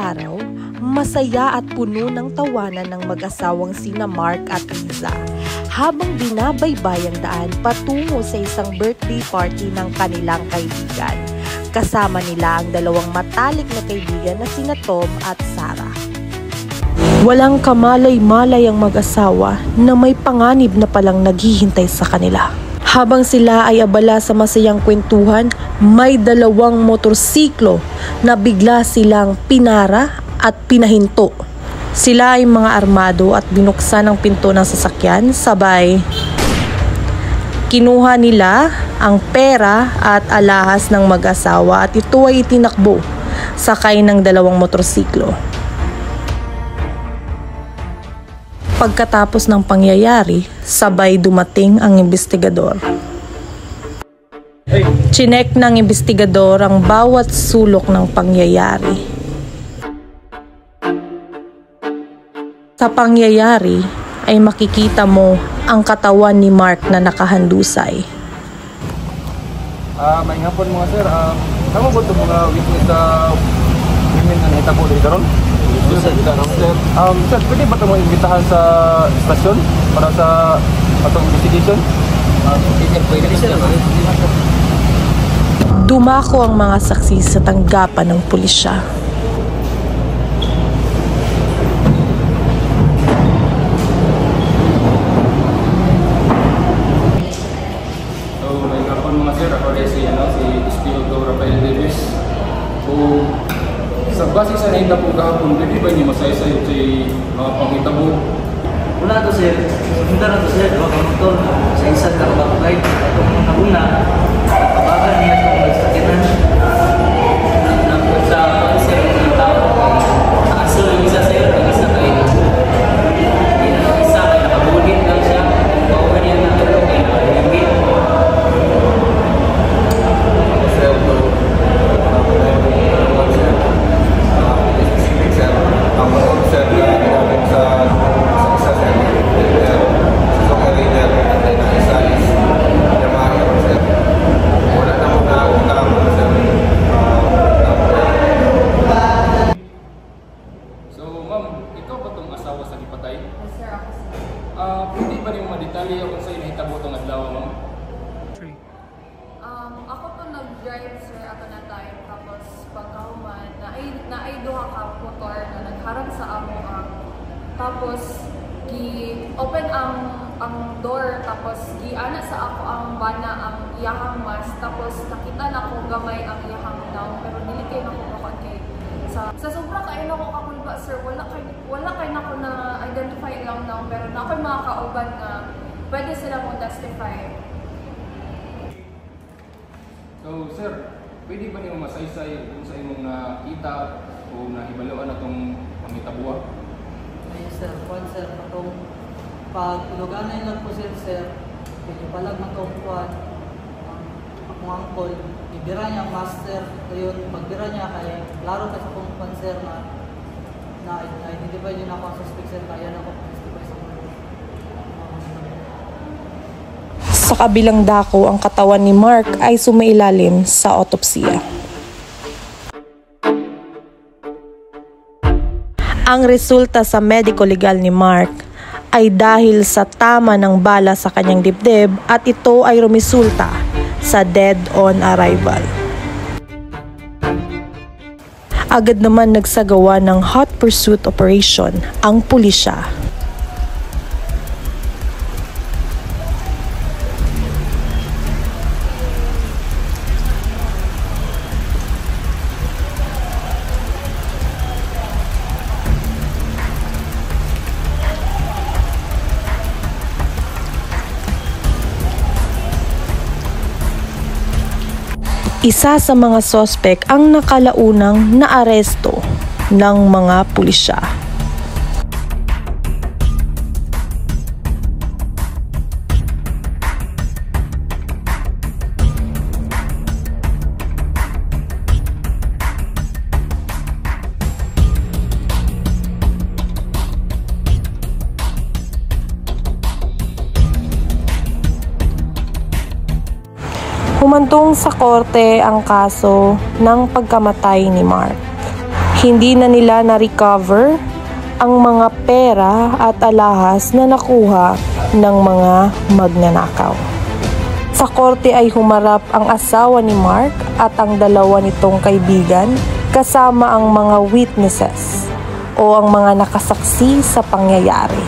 araw, masaya at puno ng tawanan ng mag-asawang sina Mark at Liza habang binabaybay ang daan patungo sa isang birthday party ng kanilang kaibigan. Kasama nila ang dalawang matalik na kaibigan na sina Tom at Sarah. Walang kamalay-malay ang mag-asawa na may panganib na palang naghihintay sa kanila. Habang sila ay abala sa masayang kwentuhan, may dalawang motorsiklo na bigla silang pinara at pinahinto. Sila ay mga armado at binuksan ang pinto ng sasakyan, sabay kinuha nila ang pera at alahas ng mag-asawa at ito ay itinakbo sakay ng dalawang motorsiklo. Pagkatapos ng pangyayari, sabay dumating ang investigador. Chinek ng investigador ang bawat sulok ng pangyayari. Sa pangyayari ay makikita mo ang katawan ni Mark na nakahandusay. May hapon mga sir, kamu ba ito mga witness sa women na nahitabo dito ron? Sir, pwede ba ito mo imbitahan sa stasyon para sa atong investigation? Dumako ang mga saksi sa tanggapan ng pulisya. May hapon mga sir, ako rin si Espiritu Rafael Davis. Sa base sa nahitabo kahapon, pwede ba niyo masaya-sayo sa mga panghitabo? Una to sir, sumunta na to sir, dua ka motor sa isang karabakay. Itong mga una, nagkabagan niya itong nagsakitan. Nagpag sa sir ng tao. Nakaso yung isa sir, ang isa kayo. Ang isa kayo, nakabunit lang siya. Bawa niya ng ito, kaya nakalimit. Sir, ito. Pwede ba niyo madetalye kung sa'yo nahitabo itong adlaw, ma'am? Ako to nag-drive sir ato na time, tapos pagkahuman na ay duha ka motor na nagharap sa amo tapos gi-open ang door, tapos gi-ana sa ako ang bana ang iyahang mas, tapos nakita na ko gamay ang iyahang down, pero dili kay nako makon kay sa sobra kayo na ko kakulba sir, wala kay nako na identify lang now, pero na ako'y mga kauban nga pwede sila mo testify. So, sir, pwede ba niyo masaysay kung sa imong nakita o nahibaluan na itong panghitabuha? Ay sir, kwan sir, atong pagtuluganan lang po sir, pwede palag ng kwan, akong angkol, ibira niya ang master, ayun, pagbira niya kaya laro ka sa kung sir na identify niyo na ako ang suspect sir, kaya na ako testify sa mga. Sa kabilang dako, ang katawan ni Mark ay sumailalim sa autopsiya. Ang resulta sa medical legal ni Mark ay dahil sa tama ng bala sa kanyang dibdib at ito ay rumisulta sa dead on arrival. Agad naman nagsagawa ng hot pursuit operation ang pulisya. Isa sa mga sospek ang nakalaunang naaresto ng mga pulisya. Humantong sa korte ang kaso ng pagkamatay ni Mark. Hindi na nila na-recover ang mga pera at alahas na nakuha ng mga magnanakaw. Sa korte ay humarap ang asawa ni Mark at ang dalawa nitong kaibigan kasama ang mga witnesses o ang mga nakasaksi sa pangyayari.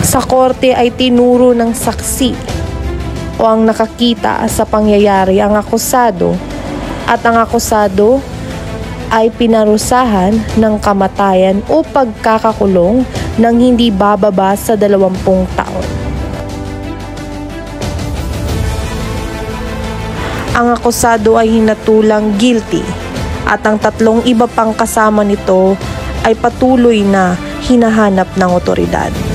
Sa korte ay tinuro ng saksi o ang nakakita sa pangyayari ang akusado at ang akusado ay pinarusahan ng kamatayan o pagkakakulong ng hindi bababa sa 20 taon. Ang akusado ay hinatulang guilty at ang 3 iba pang kasama nito ay patuloy na hinahanap ng otoridad.